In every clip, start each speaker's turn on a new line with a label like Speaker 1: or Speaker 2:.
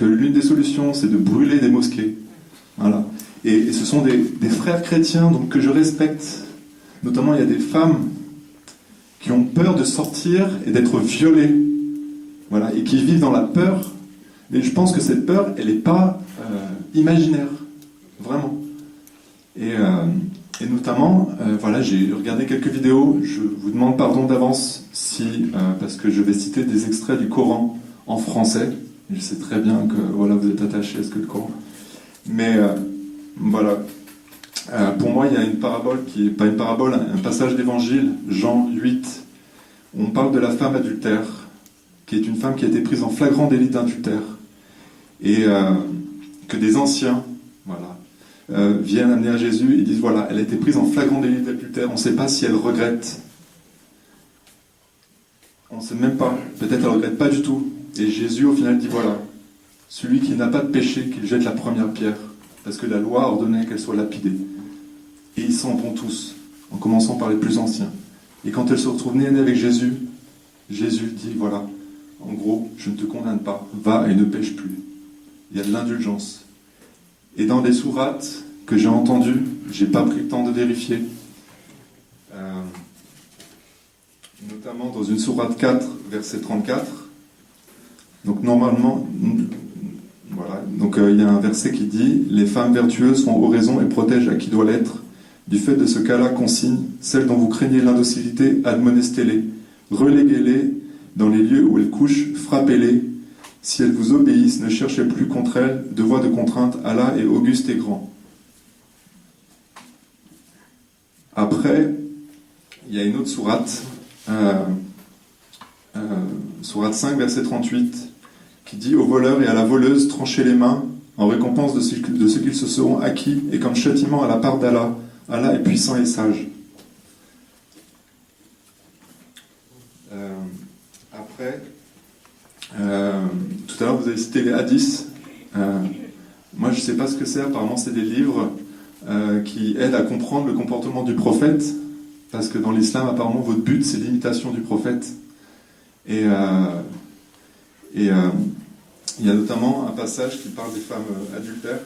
Speaker 1: que l'une des solutions, c'est de brûler des mosquées. Voilà. Et ce sont des frères chrétiens donc, que je respecte. Notamment, il y a des femmes qui ont peur de sortir et d'être violées. Voilà, et qui vivent dans la peur. Et je pense que cette peur, elle n'est pas imaginaire. Vraiment. Et notamment, voilà, j'ai regardé quelques vidéos. Je vous demande pardon d'avance parce que je vais citer des extraits du Coran en français. Je sais très bien que voilà, vous êtes attachés à ce que le Coran. Mais voilà. Pour moi, il y a une parabole qui n'est pas une parabole, un passage d'évangile, Jean 8, où on parle de la femme adultère, qui est une femme qui a été prise en flagrant délit d'adultère, et que des anciens, voilà, viennent amener à Jésus et disent voilà, elle a été prise en flagrant délit d'adultère, on ne sait pas si elle regrette. On ne sait même pas, peut-être elle ne regrette pas du tout. Et Jésus au final dit voilà, celui qui n'a pas de péché, qu'il jette la première pierre, parce que la loi ordonnait qu'elle soit lapidée. Et ils s'en vont tous, en commençant par les plus anciens. Et quand elle se retrouve nez à nez avec Jésus, Jésus dit voilà, en gros, je ne te condamne pas, va et ne pêche plus. Il y a de l'indulgence. Et dans les sourates que j'ai entendues, j'ai pas pris le temps de vérifier, notamment dans une sourate 4, verset 34. Donc normalement, voilà. Donc il y a un verset qui dit « Les femmes vertueuses font oraison et protègent à qui doit l'être. Du fait de ce cas-là, consigne, celles dont vous craignez l'indocilité, admonestez-les, reléguez-les dans les lieux où elles couchent, frappez-les. Si elles vous obéissent, ne cherchez plus contre elles de voie de contrainte. Allah est auguste et grand. » Après, il y a une autre sourate, sourate 5, verset 38, qui dit « Aux voleurs et à la voleuse, tranchez les mains, en récompense de ce qu'ils se seront acquis, et comme châtiment à la part d'Allah. Allah est puissant et sage. » Après, tout à l'heure vous avez cité les hadiths. Moi je ne sais pas ce que c'est, apparemment c'est des livres qui aident à comprendre le comportement du prophète, parce que dans l'islam apparemment votre but c'est l'imitation du prophète. Et il y a notamment un passage qui parle des femmes adultères.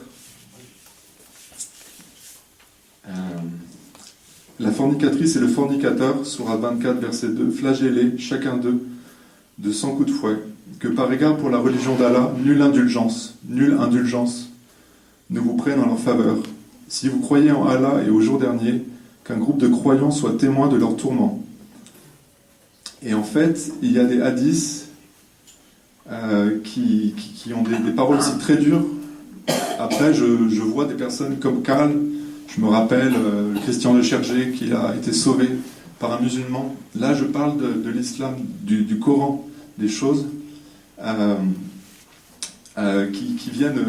Speaker 1: La fornicatrice et le fornicateur, sourate 24, verset 2, flagellez chacun d'eux de 100 coups de fouet, que par égard pour la religion d'Allah, nulle indulgence ne vous prenne en leur faveur. Si vous croyez en Allah et au jour dernier, qu'un groupe de croyants soit témoin de leur tourment. Et en fait, il y a des hadiths qui ont des paroles aussi très dures. Après, je vois des personnes comme Karl, je me rappelle Christian de Chergé qui a été sauvé par un musulman. Là, je parle de l'islam, du Coran, des choses qui viennent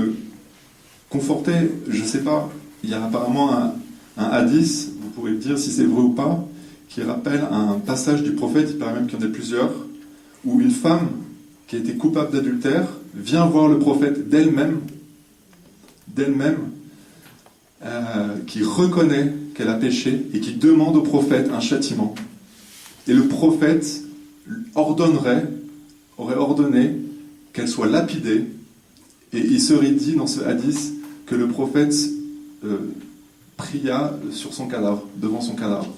Speaker 1: conforter, je ne sais pas, il y a apparemment un hadith, vous pourrez me dire si c'est vrai ou pas, qui rappelle un passage du prophète, il paraît même qu'il y en a plusieurs, où une femme qui a été coupable d'adultère vient voir le prophète d'elle-même, qui reconnaît qu'elle a péché et qui demande au prophète un châtiment. Et le prophète aurait ordonné qu'elle soit lapidée, et il serait dit dans ce hadith que le prophète pria sur son cadavre, devant son cadavre.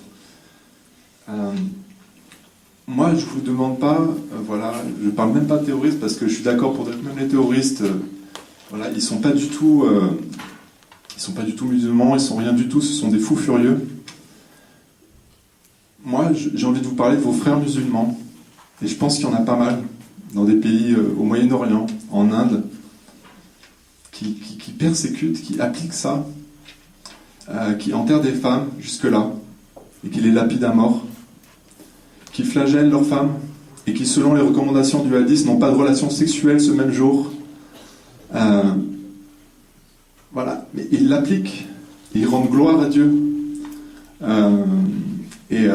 Speaker 1: Moi, je ne vous demande pas, voilà, je ne parle même pas de terroristes, parce que je suis d'accord pour dire que même les terroristes, voilà, ils ne sont pas du tout musulmans, ils ne sont rien du tout, ce sont des fous furieux. Moi, j'ai envie de vous parler de vos frères musulmans, et je pense qu'il y en a pas mal, dans des pays au Moyen-Orient, en Inde, qui persécutent, qui appliquent ça, qui enterrent des femmes jusque-là, et qui les lapident à mort, qui flagellent leurs femmes, et qui, selon les recommandations du hadith, n'ont pas de relations sexuelles ce même jour. Voilà, mais ils l'appliquent, ils rendent gloire à Dieu. Et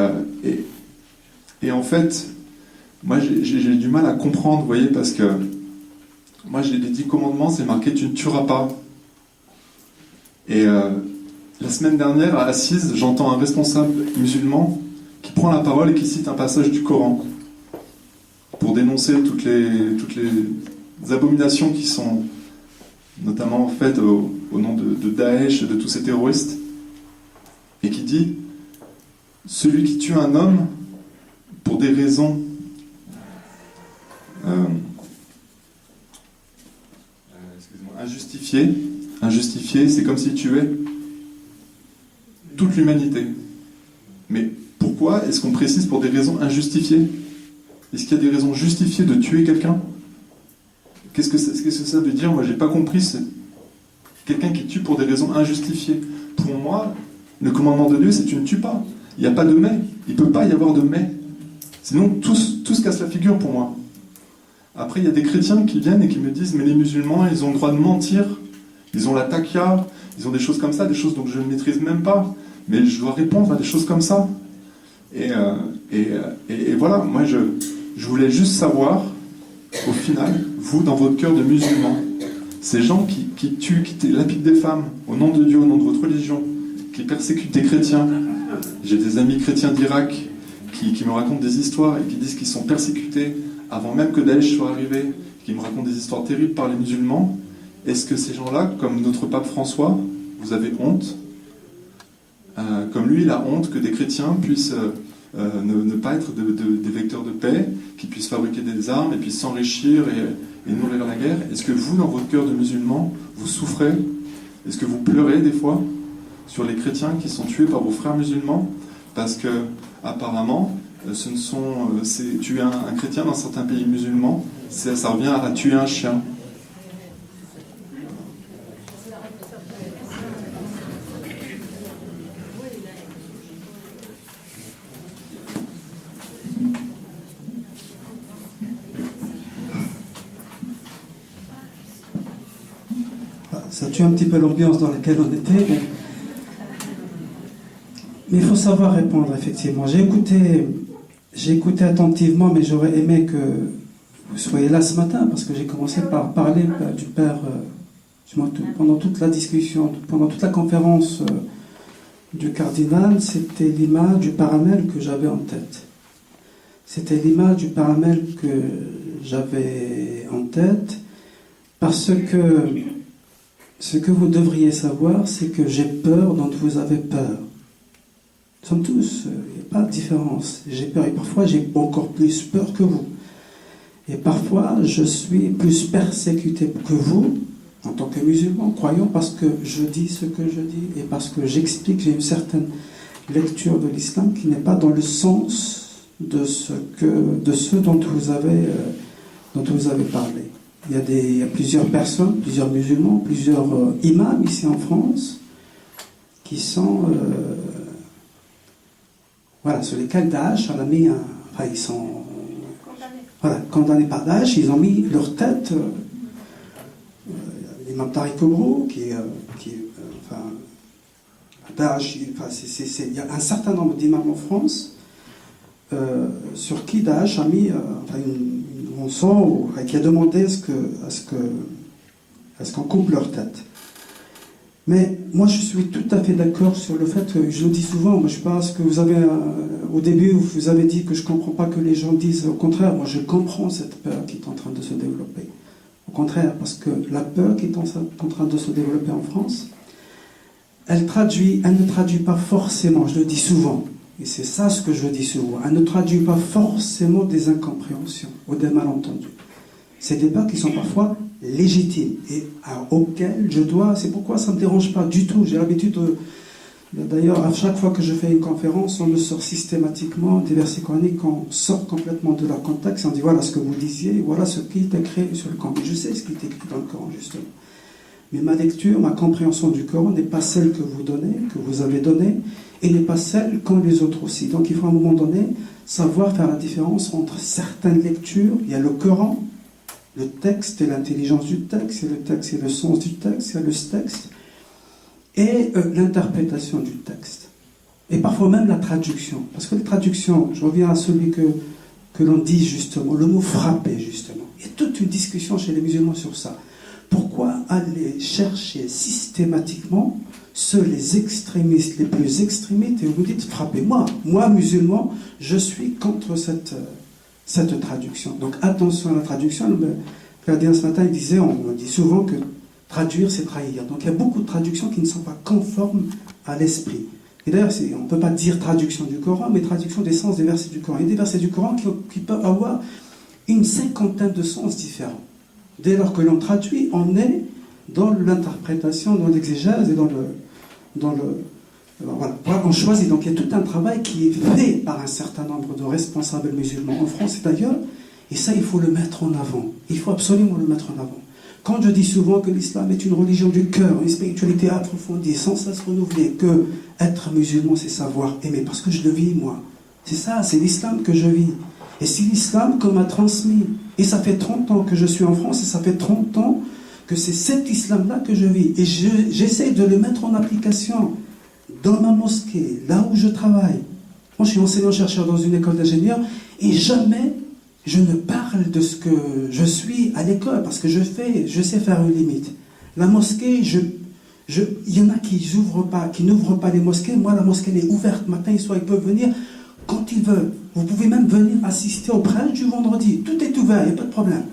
Speaker 1: en fait, moi j'ai du mal à comprendre, vous voyez, parce que moi j'ai les 10 commandements, c'est marqué tu ne tueras pas. Et la semaine dernière, à Assise, j'entends un responsable musulman qui prend la parole et qui cite un passage du Coran pour dénoncer toutes les abominations qui sont notamment fait au nom de Daesh, de tous ces terroristes, et qui dit « Celui qui tue un homme pour des raisons injustifiées, c'est comme s'il tuait toute l'humanité. » Mais pourquoi est-ce qu'on précise pour des raisons injustifiées? Est-ce qu'il y a des raisons justifiées de tuer quelqu'un? Qu'est-ce que ça veut dire? Moi, j'ai pas compris. C'est quelqu'un qui tue pour des raisons injustifiées. Pour moi, le commandement de Dieu, c'est tu ne tues pas. Il n'y a pas de mais. Il ne peut pas y avoir de mais. Sinon, tout se casse la figure pour moi. Après, il y a des chrétiens qui viennent et qui me disent mais les musulmans, ils ont le droit de mentir. Ils ont la taqia. Ils ont des choses comme ça, des choses dont je ne maîtrise même pas. Mais je dois répondre à des choses comme ça. Et voilà, moi, je voulais juste savoir, au final, vous, dans votre cœur de musulman, ces gens qui tuent, qui lapident des femmes, au nom de Dieu, au nom de votre religion, qui persécutent des chrétiens. J'ai des amis chrétiens d'Irak qui me racontent des histoires et qui disent qu'ils sont persécutés avant même que Daesh soit arrivé, qui me racontent des histoires terribles par les musulmans. Est-ce que ces gens-là, comme notre pape François, vous avez honte? Comme lui, il a honte que des chrétiens puissent ne pas être des vecteurs de paix, qui puissent fabriquer des armes et puissent s'enrichir et nourrir la guerre. Est-ce que vous, dans votre cœur de musulman, vous souffrez? Est-ce que vous pleurez des fois sur les chrétiens qui sont tués par vos frères musulmans? Parce que, apparemment, c'est tuer un chrétien dans certains pays musulmans, ça revient à tuer un chien.
Speaker 2: Ça tue un petit peu l'ambiance dans laquelle on était. Mais il faut savoir répondre, effectivement. J'ai écouté attentivement, mais j'aurais aimé que vous soyez là ce matin, parce que j'ai commencé par parler du Père pendant toute la discussion, pendant toute la conférence du cardinal. C'était l'image du paramètre que j'avais en tête. C'était l'image du paramètre que j'avais en tête, parce que ce que vous devriez savoir, c'est que j'ai peur dont vous avez peur. Nous sommes tous, il n'y a pas de différence. J'ai peur et parfois j'ai encore plus peur que vous. Et parfois je suis plus persécuté que vous, en tant que musulman, croyant, parce que je dis ce que je dis et parce que j'explique, j'ai une certaine lecture de l'islam qui n'est pas dans le sens de ce dont vous avez parlé. Il y a plusieurs personnes, plusieurs musulmans, plusieurs imams ici en France qui sont sur lesquels Daesh a mis ils sont condamnés par Daesh. Ils ont mis leur tête. L'imam Tariq Obro, Daesh, il y a un certain nombre d'imams en France sur qui Daesh a mis une rançon, qui a demandé à ce qu'on coupe leur tête. Mais moi, je suis tout à fait d'accord sur le fait que, je le dis souvent, moi je pense que vous avez, au début, vous avez dit que je ne comprends pas que les gens disent, au contraire, moi je comprends cette peur qui est en train de se développer. Au contraire, parce que la peur qui est en train de se développer en France, elle ne traduit pas forcément, je le dis souvent, et c'est ça ce que je dis souvent, elle ne traduit pas forcément des incompréhensions ou des malentendus. C'est des peurs qui sont parfois légitimes et auxquelles c'est pourquoi ça ne me dérange pas du tout. J'ai l'habitude d'ailleurs, à chaque fois que je fais une conférence, on me sort systématiquement des versets coraniques, on sort complètement de leur contexte, on dit voilà ce que vous disiez, voilà ce qui est écrit sur le Coran. Je sais ce qui est écrit dans le Coran, justement. Mais ma lecture, ma compréhension du Coran n'est pas celle que vous donnez, que vous avez donnée, et n'est pas celle qu'ont les autres aussi. Donc il faut à un moment donné savoir faire la différence entre certaines lectures. Il y a le Coran, le texte et l'intelligence du texte, il y a le texte et le sens du texte, il y a le texte et l'interprétation du texte. Et parfois même la traduction. Parce que la traduction, je reviens à celui que l'on dit justement, le mot frapper justement. Il y a toute une discussion chez les musulmans sur ça. Pourquoi aller chercher systématiquement les extrémistes les plus extrémistes et vous dites frapper? Moi musulman, je suis contre cette traduction. Donc attention à la traduction. Le gardien ce matin il disait, on dit souvent que Traduire, c'est trahir. Donc il y a beaucoup de traductions qui ne sont pas conformes à l'esprit. Et d'ailleurs, on ne peut pas dire traduction du Coran, mais traduction des sens des versets du Coran. Il y a des versets du Coran qui peuvent avoir une cinquantaine de sens différents. Dès lors que l'on traduit, on est dans l'interprétation, dans l'exégèse et voilà, on choisit. Donc il y a tout un travail qui est fait par un certain nombre de responsables musulmans en France et d'ailleurs, et ça il faut le mettre en avant. Il faut absolument le mettre en avant. Quand je dis souvent que l'islam est une religion du cœur, une spiritualité approfondie, sans cesse renouvelée, que être musulman c'est savoir aimer, parce que je le vis moi. C'est ça, c'est l'islam que je vis. Et c'est l'islam qu'on m'a transmis. Et ça fait 30 ans que je suis en France, et ça fait 30 ans que c'est cet islam-là que je vis. Et j'essaie de le mettre en application dans ma mosquée, là où je travaille. Moi, je suis enseignant-chercheur dans une école d'ingénieurs, et jamais je ne parle de ce que je suis à l'école, parce que je sais faire une limite. La mosquée, il y en a qui n'ouvrent pas les mosquées. Moi, la mosquée, elle est ouverte matin et soir. Ils peuvent venir quand ils veulent. Vous pouvez même venir assister au prêche du vendredi. Tout est ouvert, il n'y a pas de problème.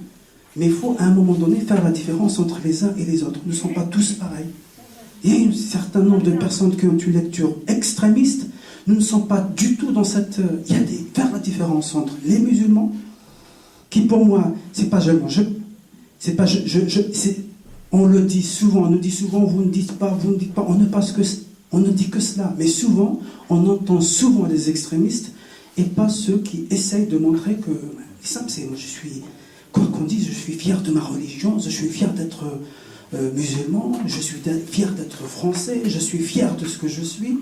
Speaker 2: Mais il faut, à un moment donné, faire la différence entre les uns et les autres. Nous ne sommes pas tous pareils. Il y a un certain nombre de personnes qui ont une lecture extrémiste. Nous ne sommes pas du tout dans cette... faire la différence entre les musulmans, qui pour moi, c'est pas on le dit souvent, on nous dit souvent, vous ne dites pas, on ne dit que cela. Mais souvent, on entend souvent les extrémistes et pas ceux qui essayent de montrer que l'islam, moi je suis, quoi qu'on dise, je suis fier de ma religion, je suis fier d'être musulman, je suis fier d'être français, je suis fier de ce que je suis.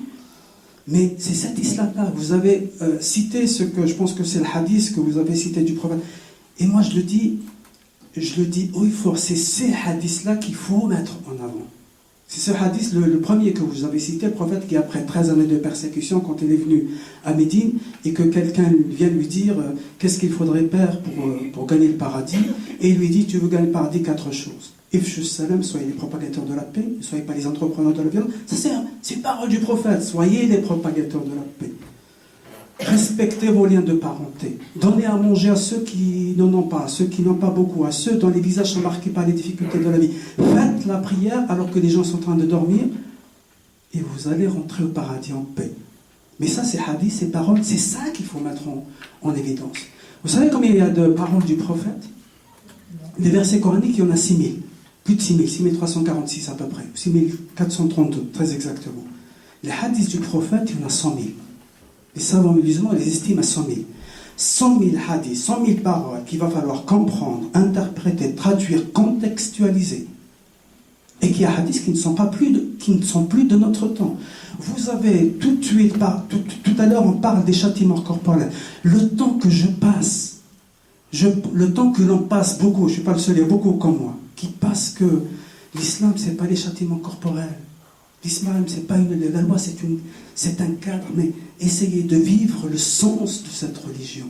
Speaker 2: Mais c'est cet islam-là. Vous avez cité ce que je pense que c'est le hadith que vous avez cité du prophète. Et moi je le dis haut et fort, c'est ces hadiths-là qu'il faut mettre en avant. C'est ce hadith, le premier que vous avez cité, le prophète qui après 13 années de persécution, quand il est venu à Médine, et que quelqu'un vient lui dire qu'est-ce qu'il faudrait faire pour gagner le paradis, et il lui dit, tu veux gagner le paradis, 4 choses. Ifshus salam, soyez les propagateurs de la paix, ne soyez pas les entrepreneurs de la violence. Ça c'est une parole du prophète, soyez les propagateurs de la paix. Respectez vos liens de parenté. Donnez à manger à ceux qui n'en ont pas, à ceux qui n'ont pas beaucoup, à ceux dont les visages sont marqués par les difficultés de la vie. Faites la prière alors que les gens sont en train de dormir et vous allez rentrer au paradis en paix. Mais ça, c'est hadith, ces paroles, c'est ça qu'il faut mettre en évidence. Vous savez combien il y a de paroles du prophète? Les versets coraniques, il y en a 6000. Plus de 6000, 6346 à peu près. 6432, très exactement. Les hadiths du prophète, il y en a 100 000. Les savants musulmans les estiment à 100 000. 100 000 hadiths, 100 000 paroles qu'il va falloir comprendre, interpréter, traduire, contextualiser. Et qu'il y a hadiths qui ne sont plus de notre temps. Vous avez tout de suite, tout à l'heure on parle des châtiments corporels. Le temps que je passe, le temps que l'on passe beaucoup, je ne suis pas le seul, il y a beaucoup comme moi, qui passent que l'islam, ce n'est pas les châtiments corporels. L'islam, c'est pas la loi, c'est un cadre, mais essayez de vivre le sens de cette religion,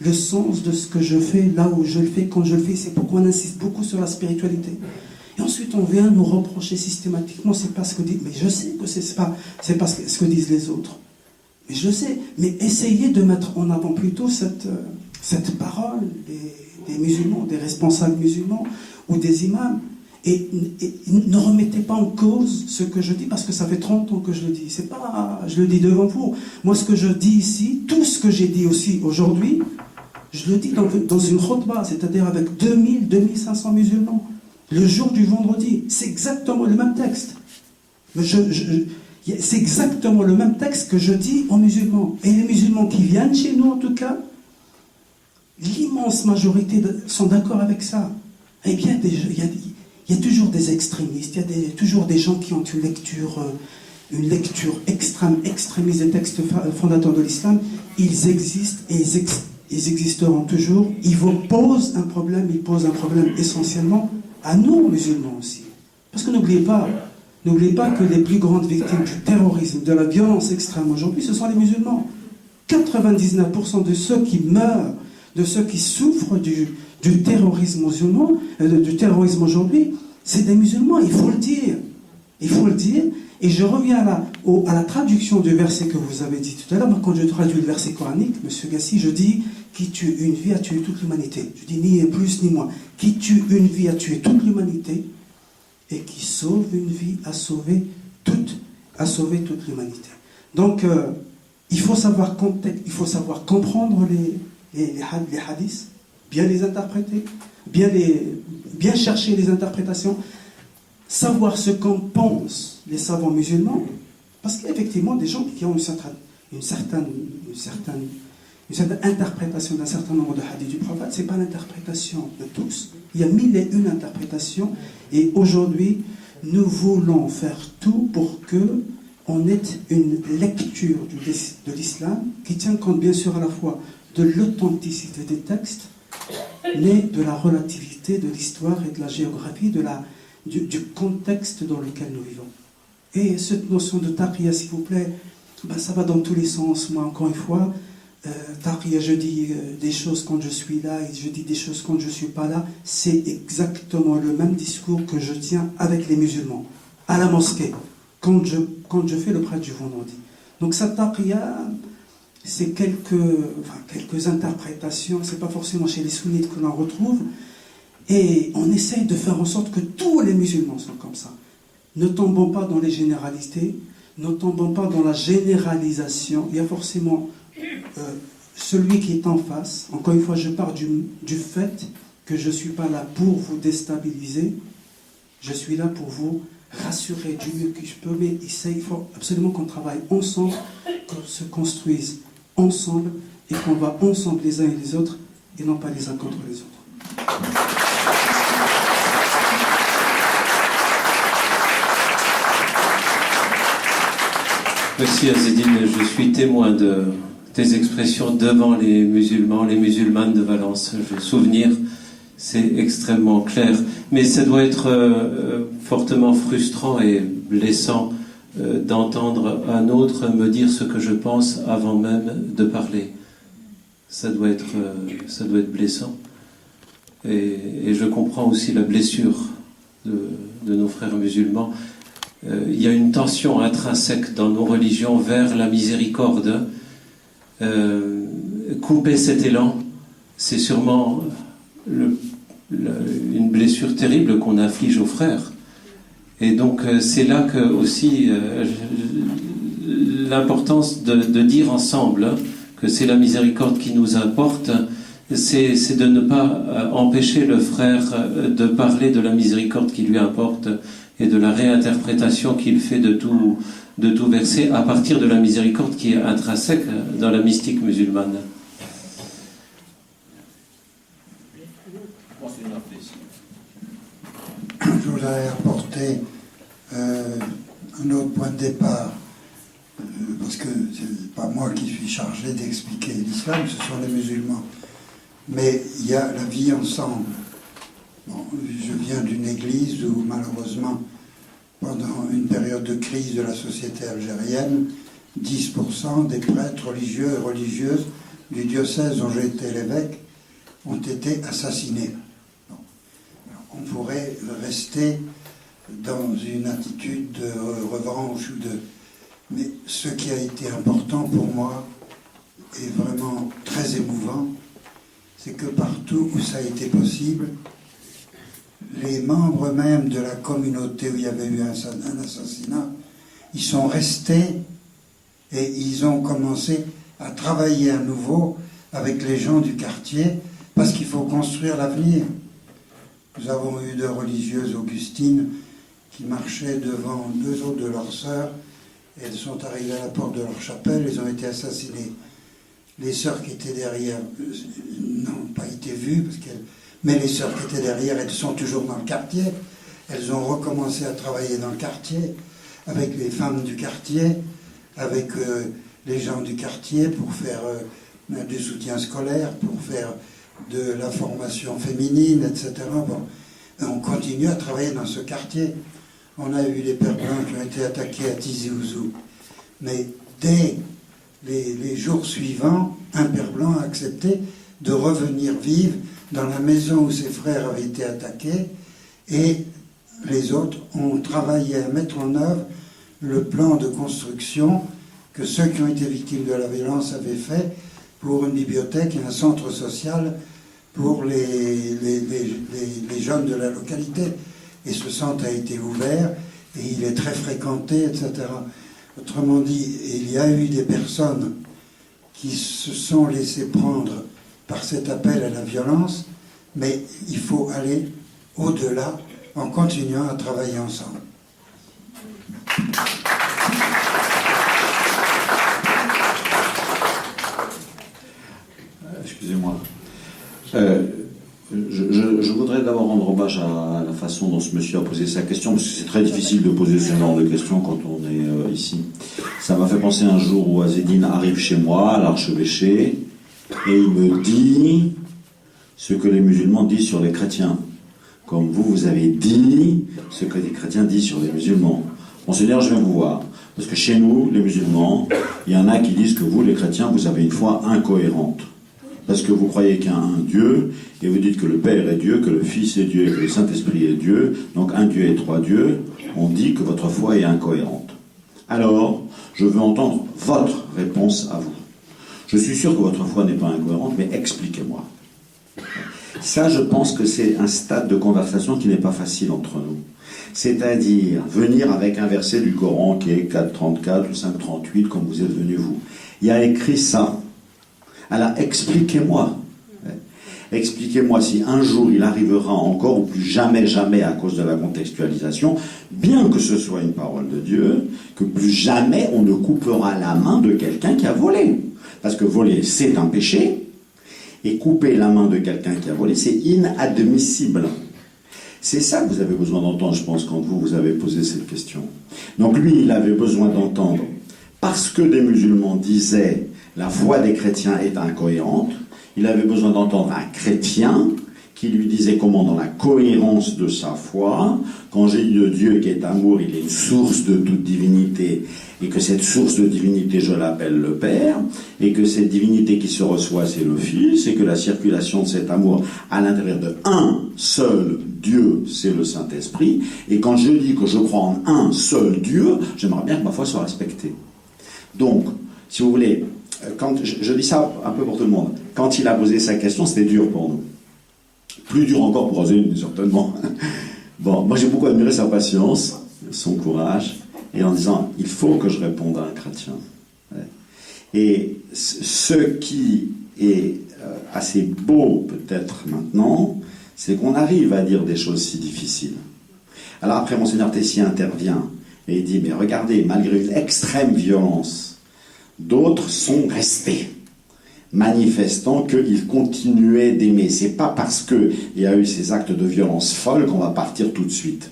Speaker 2: le sens de ce que je fais, là où je le fais, quand je le fais. C'est pourquoi on insiste beaucoup sur la spiritualité. Et ensuite, on vient nous reprocher systématiquement, c'est pas ce que dit, mais je sais que c'est pas ce que disent les autres. Mais je sais, mais essayez de mettre en avant plutôt cette parole des musulmans, des responsables musulmans ou des imams. Et ne remettez pas en cause ce que je dis, parce que ça fait 30 ans que je le dis. C'est pas, je le dis devant vous. Moi, ce que je dis ici, tout ce que j'ai dit aussi aujourd'hui, je le dis dans une khutbah, c'est-à-dire avec 2000, 2500 musulmans. Le jour du vendredi, c'est exactement le même texte. C'est exactement le même texte que je dis aux musulmans. Et les musulmans qui viennent chez nous, en tout cas, l'immense majorité sont d'accord avec ça. Eh bien, il y a toujours des extrémistes, il y a toujours des gens qui ont une lecture extrémiste des textes fondateurs de l'islam. Ils existent et ils existeront toujours. Ils vous posent un problème, essentiellement à nous, musulmans aussi. Parce que n'oubliez pas que les plus grandes victimes du terrorisme, de la violence extrême aujourd'hui, ce sont les musulmans. 99% de ceux qui meurent, de ceux qui souffrent du terrorisme musulman, du terrorisme aujourd'hui, c'est des musulmans, il faut le dire. Il faut le dire. Et je reviens à la traduction du verset que vous avez dit tout à l'heure. Moi, quand je traduis le verset coranique, M. Gassi, je dis qui tue une vie a tué toute l'humanité. Je dis ni plus ni moins. Qui tue une vie a tué toute l'humanité. et qui sauve une vie, a sauvé toute l'humanité. Donc, il faut savoir comprendre les hadiths, bien les interpréter, bien chercher les interprétations, savoir ce qu'en pensent les savants musulmans, parce qu'il y a effectivement des gens qui ont une certaine interprétation d'un certain nombre de hadiths du prophète. Ce n'est pas l'interprétation de tous. Il y a 1001 interprétations, et aujourd'hui, nous voulons faire tout pour qu'on ait une lecture de l'islam qui tient compte bien sûr à la fois de l'authenticité des textes, mais de la relativité de l'histoire et de la géographie, du contexte dans lequel nous vivons. Et cette notion de taqiyya, s'il vous plaît, ça va dans tous les sens. Moi, encore une fois, taqiyya, je dis des choses quand je suis là et je dis des choses quand je ne suis pas là. C'est exactement le même discours que je tiens avec les musulmans, à la mosquée, quand je fais le prêtre du vendredi. Donc cette taqiyya, c'est quelques interprétations, c'est pas forcément chez les sunnites que l'on retrouve, et on essaye de faire en sorte que tous les musulmans soient comme ça. Ne tombons pas dans les généralités, ne tombons pas dans la généralisation. Il y a forcément celui qui est en face. Encore une fois, je pars du fait que je ne suis pas là pour vous déstabiliser, je suis là pour vous rassurer du mieux que je peux, mais il faut absolument qu'on travaille ensemble, qu'on se construise ensemble et qu'on va ensemble les uns et les autres et non pas les uns contre les autres.
Speaker 3: Merci Azzedine, je suis témoin de tes expressions devant les musulmans, les musulmanes de Valence. Je souvenir, c'est extrêmement clair. Mais ça doit être fortement frustrant et blessant d'entendre un autre me dire ce que je pense avant même de parler. Ça doit être blessant. Et je comprends aussi la blessure de nos frères musulmans. Il y a une tension intrinsèque dans nos religions vers la miséricorde. Couper cet élan, c'est sûrement une blessure terrible qu'on inflige aux frères. Et donc c'est là que aussi l'importance de dire ensemble que c'est la miséricorde qui nous importe, c'est de ne pas empêcher le frère de parler de la miséricorde qui lui importe et de la réinterprétation qu'il fait de tout verset à partir de la miséricorde qui est intrinsèque dans la mystique musulmane.
Speaker 4: Je voudrais apporter un autre point de départ, parce que c'est pas moi qui suis chargé d'expliquer l'islam, ce sont les musulmans. Mais il y a la vie ensemble. Bon, je viens d'une église où malheureusement, pendant une période de crise de la société algérienne, 10% des prêtres religieux et religieuses du diocèse dont j'ai été l'évêque ont été assassinés. Bon. Alors, on pourrait rester dans une attitude de revanche mais ce qui a été important pour moi et vraiment très émouvant, c'est que partout où ça a été possible, les membres même de la communauté où il y avait eu un assassinat, ils sont restés et ils ont commencé à travailler à nouveau avec les gens du quartier parce qu'il faut construire l'avenir. Nous avons eu deux religieuses augustines qui marchaient devant deux autres de leurs sœurs. Elles sont arrivées à la porte de leur chapelle, elles ont été assassinées. Les sœurs qui étaient derrière n'ont pas été vues, mais les sœurs qui étaient derrière, elles sont toujours dans le quartier. Elles ont recommencé à travailler dans le quartier, avec les femmes du quartier, avec les gens du quartier, pour faire du soutien scolaire, pour faire de la formation féminine, etc. Bon, on continue à travailler dans ce quartier. On a eu les Pères Blancs qui ont été attaqués à Tizi Ouzou. Mais dès les jours suivants, un Père Blanc a accepté de revenir vivre dans la maison où ses frères avaient été attaqués, et les autres ont travaillé à mettre en œuvre le plan de construction que ceux qui ont été victimes de la violence avaient fait pour une bibliothèque et un centre social pour les jeunes de la localité. et ce centre a été ouvert et il est très fréquenté, etc. Autrement dit, il y a eu des personnes qui se sont laissées prendre par cet appel à la violence, mais il faut aller au-delà en continuant à travailler ensemble.
Speaker 5: Excusez-moi. Je voudrais d'abord rendre hommage à la façon dont ce monsieur a posé sa question, parce que c'est très difficile de poser ce genre de questions quand on est ici. Ça m'a fait penser un jour où Azzedine arrive chez moi, à l'archevêché, et il me dit ce que les musulmans disent sur les chrétiens. Comme vous avez dit ce que les chrétiens disent sur les musulmans. Monseigneur, je viens vous voir. Parce que chez nous, les musulmans, il y en a qui disent que vous, les chrétiens, vous avez une foi incohérente. Parce que vous croyez qu'il y a un Dieu, et vous dites que le Père est Dieu, que le Fils est Dieu, et que le Saint-Esprit est Dieu, donc un Dieu et trois dieux, on dit que votre foi est incohérente. Alors, je veux entendre votre réponse à vous. Je suis sûr que votre foi n'est pas incohérente, mais expliquez-moi. Ça, je pense que c'est un stade de conversation qui n'est pas facile entre nous. C'est-à-dire venir avec un verset du Coran qui est 4.34 ou 5.38, comme vous êtes venu vous. Il y a écrit ça. Alors, expliquez-moi. Expliquez-moi si un jour il arrivera encore, ou plus jamais, jamais à cause de la contextualisation, bien que ce soit une parole de Dieu, que plus jamais on ne coupera la main de quelqu'un qui a volé. Parce que voler, c'est un péché, et couper la main de quelqu'un qui a volé, c'est inadmissible. C'est ça que vous avez besoin d'entendre, je pense, quand vous avez posé cette question. Donc lui, il avait besoin d'entendre, parce que des musulmans disaient la foi des chrétiens est incohérente, il avait besoin d'entendre un chrétien qui lui disait comment dans la cohérence de sa foi, quand j'ai dit de Dieu qui est amour, il est une source de toute divinité, et que cette source de divinité, je l'appelle le Père, et que cette divinité qui se reçoit, c'est le Fils, et que la circulation de cet amour à l'intérieur de un seul Dieu, c'est le Saint-Esprit, et quand je dis que je crois en un seul Dieu, j'aimerais bien que ma foi soit respectée. Donc, si vous voulez, quand je dis ça un peu pour tout le monde, quand il a posé sa question, c'était dur pour nous. Plus dur encore pour Azzedine, certainement. Bon, moi j'ai beaucoup admiré sa patience, son courage, et en disant, il faut que je réponde à un chrétien. Et ce qui est assez beau peut-être maintenant, c'est qu'on arrive à dire des choses si difficiles. Alors après, Monseigneur Tessier intervient et il dit, mais regardez, malgré une extrême violence, d'autres sont restés, manifestant qu'ils continuaient d'aimer. C'est pas parce qu'il y a eu ces actes de violence folle qu'on va partir tout de suite.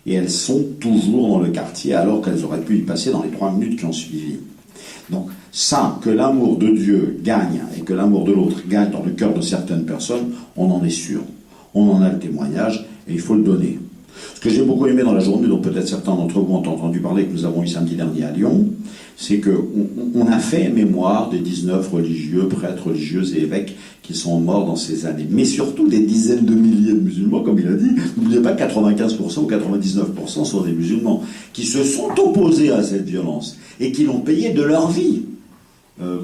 Speaker 5: Et elles sont toujours dans le quartier alors qu'elles auraient pu y passer dans les 3 minutes qui ont suivi. Donc ça, que l'amour de Dieu gagne et que l'amour de l'autre gagne dans le cœur de certaines personnes, on en est sûr. On en a le témoignage et il faut le donner. Ce que j'ai beaucoup aimé dans la journée, dont peut-être certains d'entre vous ont entendu parler, que nous avons eu samedi dernier à Lyon, c'est qu'on a fait mémoire des 19 religieux, prêtres, religieuses et évêques qui sont morts dans ces années. Mais surtout des dizaines de milliers de musulmans, comme il a dit. N'oubliez pas que 95% ou 99% sont des musulmans qui se sont opposés à cette violence et qui l'ont payé de leur vie.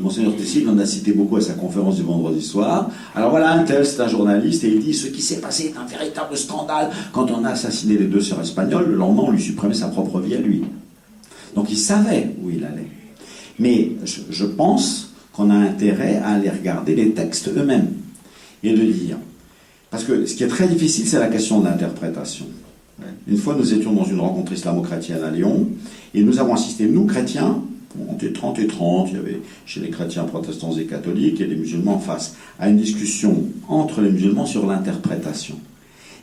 Speaker 5: Monseigneur Tessier en a cité beaucoup à sa conférence du vendredi soir. Alors voilà, un tel, c'est un journaliste, et il dit, ce qui s'est passé est un véritable scandale. Quand on a assassiné les 2 sœurs espagnoles, le lendemain, on lui supprimait sa propre vie à lui. Donc il savait où il allait. Mais je pense qu'on a intérêt à aller regarder les textes eux-mêmes et de dire. Parce que ce qui est très difficile, c'est la question de l'interprétation. Une fois, nous étions dans une rencontre islamo-chrétienne à Lyon, et nous avons assisté, nous chrétiens, on était 30 et 30, il y avait chez les chrétiens protestants et catholiques et les musulmans en face, à une discussion entre les musulmans sur l'interprétation.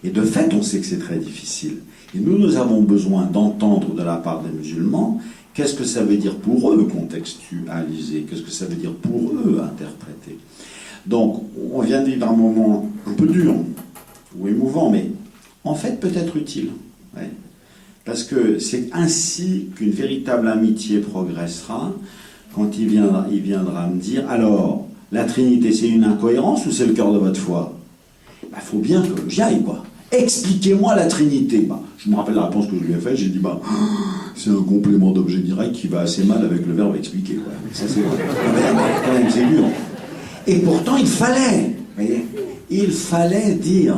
Speaker 5: Et de fait, on sait que c'est très difficile. Et nous avons besoin d'entendre de la part des musulmans qu'est-ce que ça veut dire pour eux contextualiser, qu'est-ce que ça veut dire pour eux interpréter. Donc, on vient de vivre un moment un peu dur ou émouvant, mais en fait peut-être utile. Ouais. Parce que c'est ainsi qu'une véritable amitié progressera quand il viendra me dire, alors, la Trinité, c'est une incohérence ou c'est le cœur de votre foi ? Faut bien que j'y aille, quoi. Expliquez-moi la Trinité. Je me rappelle la réponse que je lui ai faite, j'ai dit, c'est un complément d'objet direct qui va assez mal avec le verbe expliquer. Quoi. Ça, c'est vrai. Quand même, c'est dur. Et pourtant, il fallait, voyez, il fallait dire.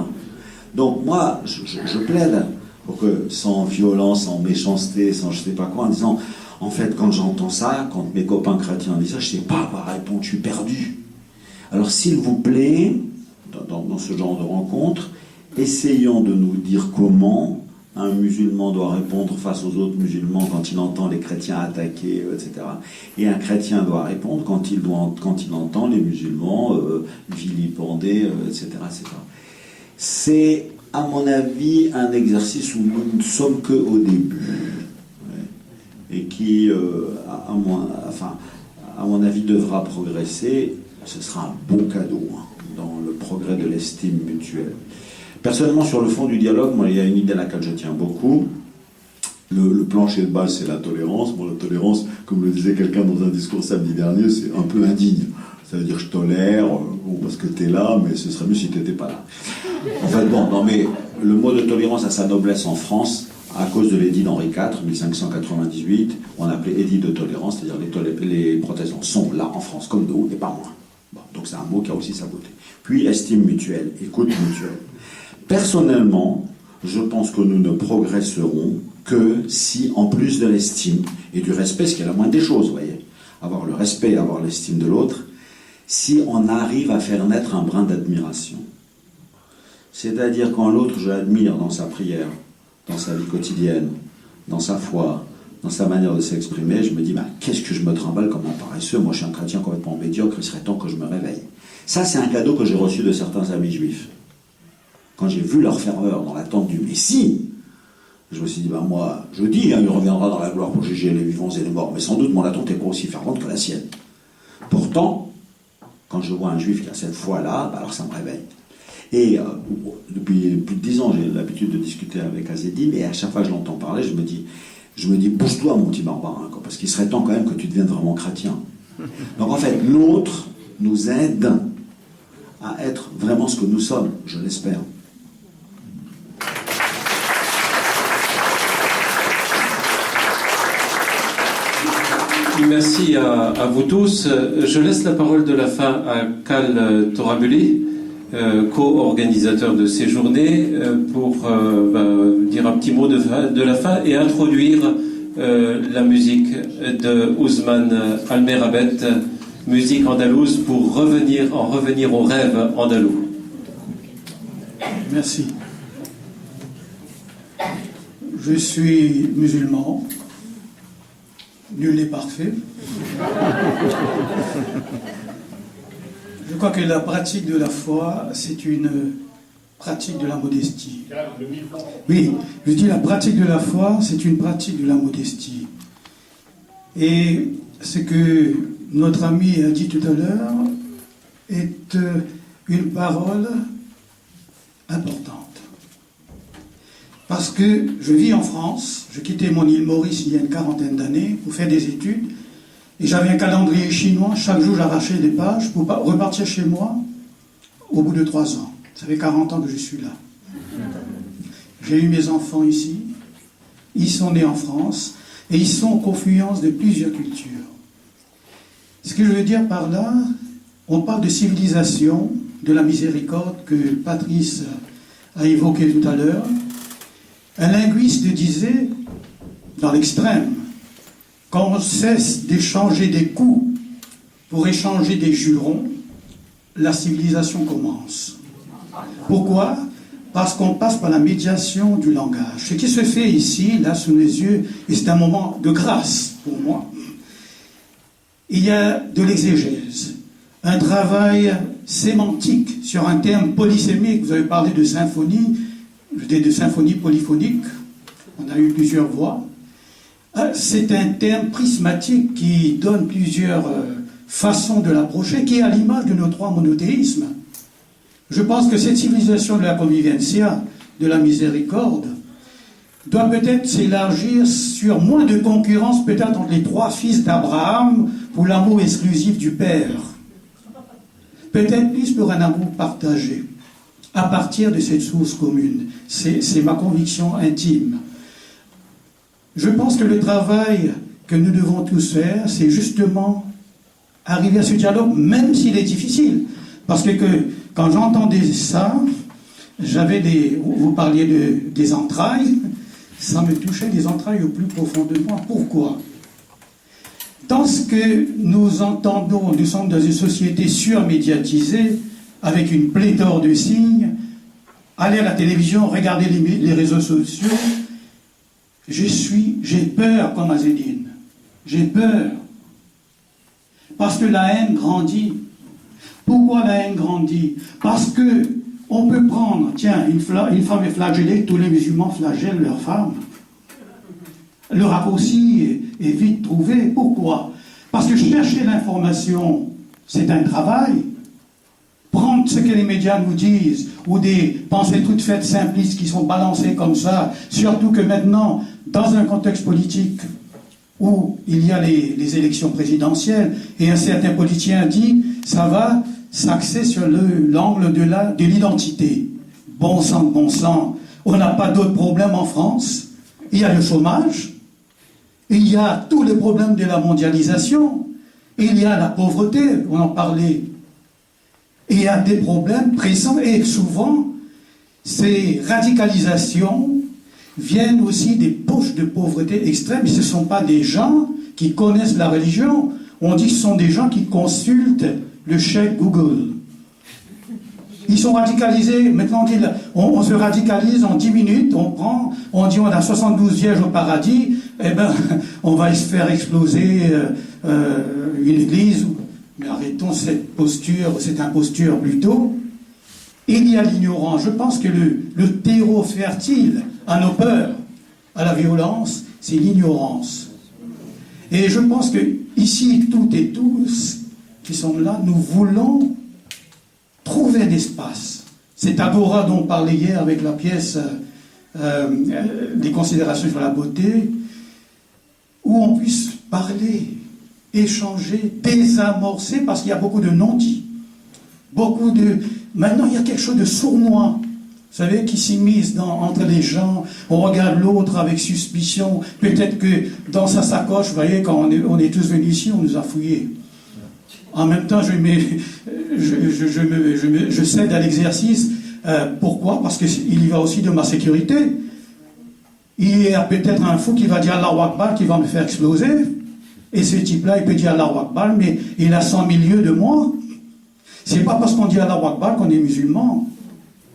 Speaker 5: Donc moi, je plaide pour que, sans violence, sans méchanceté, sans je sais pas quoi, en disant, en fait, quand j'entends ça, quand mes copains chrétiens disent ça, je sais pas quoi répondre, je suis perdu. Alors, s'il vous plaît, dans ce genre de rencontre, essayons de nous dire comment un musulman doit répondre face aux autres musulmans quand il entend les chrétiens attaquer, etc. Et un chrétien doit répondre quand il entend les musulmans vilipender, etc., etc. C'est, à mon avis, un exercice où nous ne sommes qu'au début. Ouais. Et qui, à mon avis, devra progresser. Ce sera un bon cadeau dans le progrès de l'estime mutuelle. Personnellement, sur le fond du dialogue, moi, il y a une idée à laquelle je tiens beaucoup. Le plancher de base, c'est la tolérance. Bon, la tolérance, comme le disait quelqu'un dans un discours samedi dernier, c'est un peu indigne. Ça veut dire je tolère, parce que t'es là, mais ce serait mieux si t'étais pas là. En fait, bon, non, mais le mot de tolérance a sa noblesse en France, à cause de l'édit d'Henri IV, 1598, on appelait édit de tolérance, c'est-à-dire les protestants sont là en France, comme nous, et pas moins. Bon, donc c'est un mot qui a aussi sa beauté. Puis estime mutuelle, écoute mutuelle. Personnellement, je pense que nous ne progresserons que si, en plus de l'estime et du respect, ce qui est la moindre des choses, vous voyez, avoir le respect et avoir l'estime de l'autre, si on arrive à faire naître un brin d'admiration. C'est-à-dire quand l'autre, je l'admire dans sa prière, dans sa vie quotidienne, dans sa foi, dans sa manière de s'exprimer, je me dis, qu'est-ce que je me trimballe comme un paresseux, moi je suis un chrétien complètement médiocre, il serait temps que je me réveille. Ça, c'est un cadeau que j'ai reçu de certains amis juifs. Quand j'ai vu leur ferveur dans l'attente du Messie, je me suis dit, moi, je dis, il reviendra dans la gloire pour juger les vivants et les morts, mais sans doute mon attente n'est pas aussi fervente que la sienne. Pourtant, quand je vois un juif qui a cette foi-là, alors ça me réveille. Et depuis plus de 10 ans, j'ai l'habitude de discuter avec Azedine, et à chaque fois que je l'entends parler, je me dis, bouge-toi mon petit barbarin, parce qu'il serait temps quand même que tu deviennes vraiment chrétien. Donc en fait, l'autre nous aide à être vraiment ce que nous sommes, je l'espère.
Speaker 3: Merci à vous tous. Je laisse la parole de la fin à Cal Torabuli, co-organisateur de ces journées, pour dire un petit mot de la fin et introduire la musique de Ousmane Almerabet, musique andalouse, pour revenir au rêve andalou.
Speaker 6: Merci. Je suis musulman. Nul n'est parfait. Je crois que la pratique de la foi, c'est une pratique de la modestie. Oui, je dis la pratique de la foi, c'est une pratique de la modestie. Et ce que notre ami a dit tout à l'heure est une parole importante. Parce que je vis en France, je quittais mon île Maurice il y a une quarantaine d'années pour faire des études, et j'avais un calendrier chinois, chaque jour j'arrachais des pages pour repartir chez moi au bout de 3 ans. Ça fait 40 ans que je suis là. J'ai eu mes enfants ici, ils sont nés en France, et ils sont en confluence de plusieurs cultures. Ce que je veux dire par là, on parle de civilisation, de la miséricorde que Patrice a évoqué tout à l'heure. Un linguiste disait, dans l'extrême, quand on cesse d'échanger des coups pour échanger des jurons, la civilisation commence. Pourquoi ? Parce qu'on passe par la médiation du langage. Ce qui se fait ici, là, sous mes yeux, et c'est un moment de grâce pour moi, il y a de l'exégèse, un travail sémantique sur un terme polysémique. Vous avez parlé de symphonie, de symphonie polyphonique, on a eu plusieurs voix. C'est un terme prismatique qui donne plusieurs façons de l'approcher, qui est à l'image de nos 3 monothéismes. Je pense que cette civilisation de la convivencia, de la miséricorde, doit peut-être s'élargir sur moins de concurrence, peut-être entre les 3 fils d'Abraham, pour l'amour exclusif du Père. Peut-être plus pour un amour partagé, à partir de cette source commune. C'est ma conviction intime. Je pense que le travail que nous devons tous faire, c'est justement arriver à ce dialogue, même s'il est difficile. Parce que quand j'entendais ça, j'avais vous parliez des entrailles, ça me touchait des entrailles au plus profond de moi. Pourquoi? Dans ce que nous entendons, nous sommes dans une société surmédiatisée, avec une pléthore de signes. Allez à la télévision, regardez les réseaux sociaux. J'ai peur comme Azedine. J'ai peur. Parce que la haine grandit. Pourquoi la haine grandit? Parce que on peut prendre, tiens, une femme est flagellée, tous les musulmans flagellent leur femme. Le raccourci est vite trouvé. Pourquoi? Parce que chercher l'information, c'est un travail. Prendre ce que les médias nous disent, ou des pensées toutes faites simplistes qui sont balancées comme ça, surtout que maintenant, dans un contexte politique où il y a les élections présidentielles, et un certain politicien dit, ça va s'axer sur l'angle de l'identité. Bon sang, on n'a pas d'autres problèmes en France. Il y a le chômage, il y a tous les problèmes de la mondialisation, il y a la pauvreté, on en parlait. Et il y a des problèmes pressants, et souvent, ces radicalisations viennent aussi des poches de pauvreté extrême. Ce ne sont pas des gens qui connaissent la religion. On dit que ce sont des gens qui consultent le chèque Google. Ils sont radicalisés. Maintenant, on se radicalise en 10 minutes. On dit on a 72 vierges au paradis. Eh bien, on va se faire exploser une église. Mais arrêtons cette imposture plutôt. Il y a l'ignorance. Je pense que le terreau fertile à nos peurs, à la violence, c'est l'ignorance. Et je pense que ici, toutes et tous qui sommes là, nous voulons trouver l'espace. Cette agora dont on parlait hier avec la pièce des considérations sur la beauté, où on puisse parler, échanger, désamorcer, parce qu'il y a beaucoup de non-dits. Maintenant, il y a quelque chose de sournois, vous savez, qui s'immisce entre les gens. On regarde l'autre avec suspicion. Peut-être que dans sa sacoche, vous voyez, quand on est tous venus ici, on nous a fouillés. En même temps, je cède à l'exercice. Pourquoi? Parce qu'il y va aussi de ma sécurité. Il y a peut-être un fou qui va dire Allahu Akbar, qui va me faire exploser. Et ce type-là, il peut dire Allahu Akbar, mais il a 100 000 lieues de moi. C'est pas parce qu'on dit Allahu Akbar qu'on est musulman.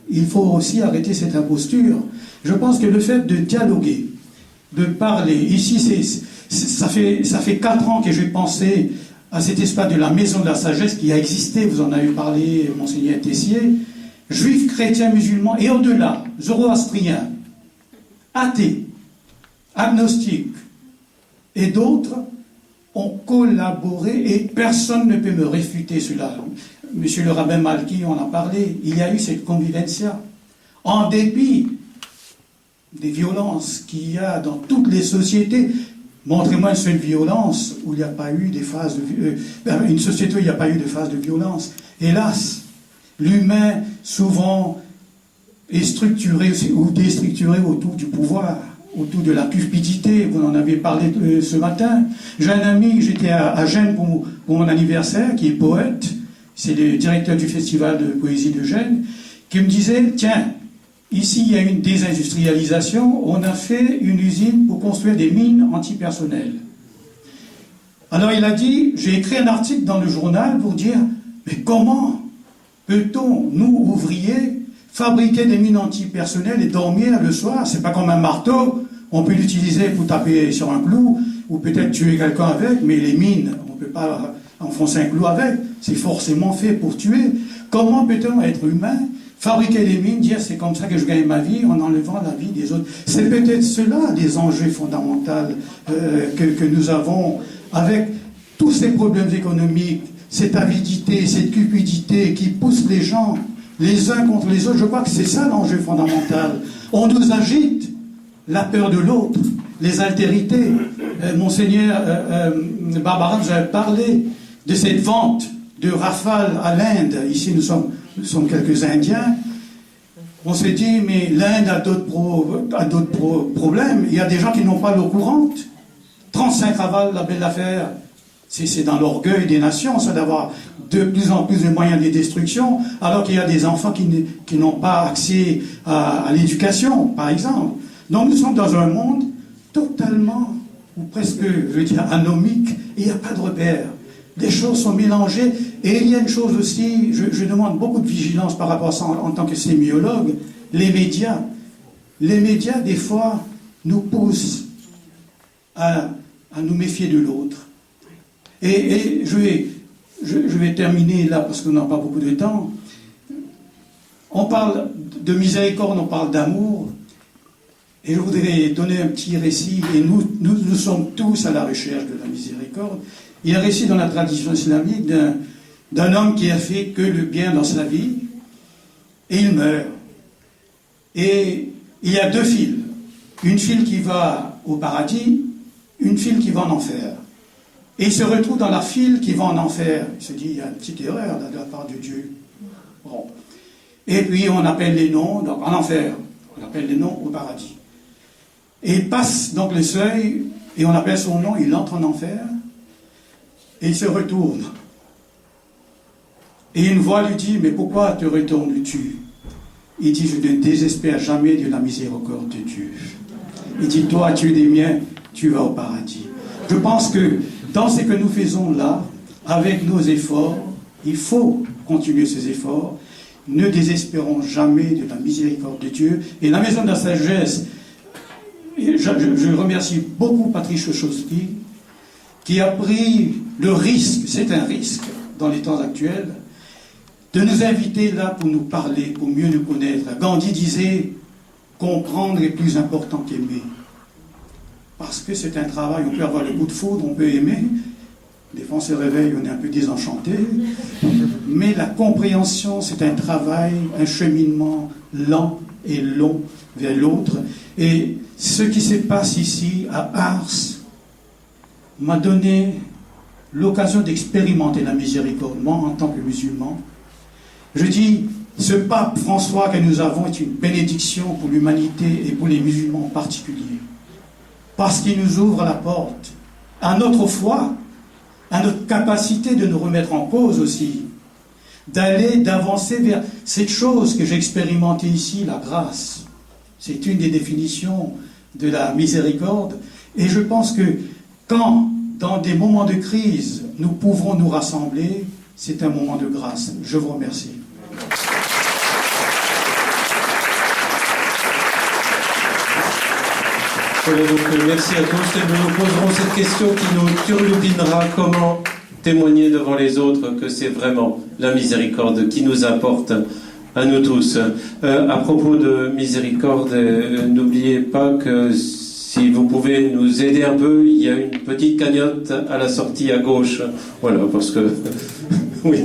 Speaker 6: Il faut aussi arrêter cette imposture. Je pense que le fait de dialoguer, de parler, ici, ça fait 4 ans que j'ai pensé à cet espace de la maison de la sagesse qui a existé, vous en avez parlé, Monseigneur Tessier, juifs, chrétiens, musulmans, et au-delà, zoroastriens, athées, agnostiques, et d'autres ont collaboré, et personne ne peut me réfuter cela. Monsieur le rabbin Malki en a parlé, il y a eu cette convivencia. En dépit des violences qu'il y a dans toutes les sociétés, montrez-moi une seule violence où il n'y a pas eu des phases de une société où il n'y a pas eu de phase de violence. Hélas, l'humain souvent est structuré ou déstructuré autour du pouvoir, autour de la cupidité. Vous en avez parlé ce matin. J'ai un ami, j'étais à Gênes pour mon anniversaire, qui est poète. C'est le directeur du festival de poésie de Gênes, qui me disait, tiens, ici il y a une désindustrialisation, on a fait une usine pour construire des mines antipersonnelles. Alors il a dit, j'ai écrit un article dans le journal pour dire, mais comment peut-on, nous, ouvriers, fabriquer des mines antipersonnelles et dormir le soir? C'est pas comme un marteau, on peut l'utiliser pour taper sur un clou, ou peut-être tuer quelqu'un avec, mais les mines, on ne peut pas enfoncer un clou avec, c'est forcément fait pour tuer. Comment peut-on être humain, fabriquer des mines, dire c'est comme ça que je gagne ma vie en enlevant la vie des autres? C'est peut-être cela les enjeux fondamentaux que nous avons avec tous ces problèmes économiques, cette avidité, cette cupidité qui pousse les gens les uns contre les autres. Je crois que c'est ça l'enjeu fondamental. On nous agite la peur de l'autre, les altérités. Monseigneur Barbara nous a parlé de cette vente de Rafale à l'Inde. Ici, nous sommes quelques Indiens. On s'est dit, mais l'Inde a d'autres problèmes. Il y a des gens qui n'ont pas l'eau courante. 35 Rafales, la belle affaire. C'est dans l'orgueil des nations, ça, d'avoir de plus en plus de moyens de destruction, alors qu'il y a des enfants qui n'ont pas accès à l'éducation, par exemple. Donc nous sommes dans un monde totalement, ou presque, je veux dire, anomique, et il n'y a pas de repère. Les choses sont mélangées, et il y a une chose aussi, je demande beaucoup de vigilance par rapport à ça en tant que sémiologue, les médias. Les médias, des fois, nous poussent à nous méfier de l'autre. Et je vais terminer là, parce qu'on n'a pas beaucoup de temps. On parle de miséricorde, on parle d'amour, et je voudrais donner un petit récit, et nous sommes tous à la recherche de la miséricorde. Il y a un récit dans la tradition islamique d'un homme qui a fait que le bien dans sa vie, et il meurt. Et il y a deux files. Une file qui va au paradis, une file qui va en enfer. Et il se retrouve dans la file qui va en enfer. Il se dit, il y a une petite erreur là, de la part de Dieu. Bon. Et puis on appelle les noms, donc en enfer, on appelle les noms au paradis. Et il passe donc le seuil, et on appelle son nom, il entre en enfer, et il se retourne. Et une voix lui dit, mais pourquoi te retournes-tu? Il dit, je ne désespère jamais de la miséricorde de Dieu. Il dit, toi, tu es des miens, tu vas au paradis. Je pense que dans ce que nous faisons là, avec nos efforts, il faut continuer ces efforts. Ne désespérons jamais de la miséricorde de Dieu. Et la Maison de la Sagesse, je remercie beaucoup Patrice Chochowski, qui a pris le risque, c'est un risque dans les temps actuels, de nous inviter là pour nous parler, pour mieux nous connaître. Gandhi disait, comprendre est plus important qu'aimer. Parce que c'est un travail, on peut avoir le coup de foudre, on peut aimer, des fois on se réveille, on est un peu désenchanté, mais la compréhension, c'est un travail, un cheminement lent et long vers l'autre. Et ce qui se passe ici, à Ars, m'a donné l'occasion d'expérimenter la miséricorde, moi en tant que musulman. Je dis, ce pape François que nous avons est une bénédiction pour l'humanité et pour les musulmans en particulier. Parce qu'il nous ouvre la porte à notre foi, à notre capacité de nous remettre en cause aussi, d'avancer vers cette chose que j'ai expérimentée ici, la grâce. C'est une des définitions de la miséricorde. Et je pense que quand, dans des moments de crise, nous pouvons nous rassembler, c'est un moment de grâce. Je vous remercie.
Speaker 3: Voilà, donc, merci à tous et nous nous poserons cette question qui nous turlupinera: comment témoigner devant les autres que c'est vraiment la miséricorde qui nous apporte à nous tous. À propos de miséricorde, n'oubliez pas que si vous pouvez nous aider un peu, il y a une petite cagnotte à la sortie à gauche. Voilà, parce que oui,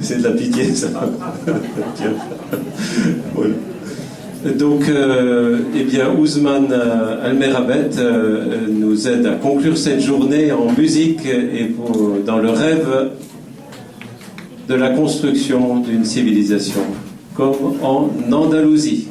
Speaker 3: c'est de la pitié ça. Voilà. Donc, eh bien, Ousmane Almerabet nous aide à conclure cette journée en musique et dans le rêve de la construction d'une civilisation, comme en Andalousie.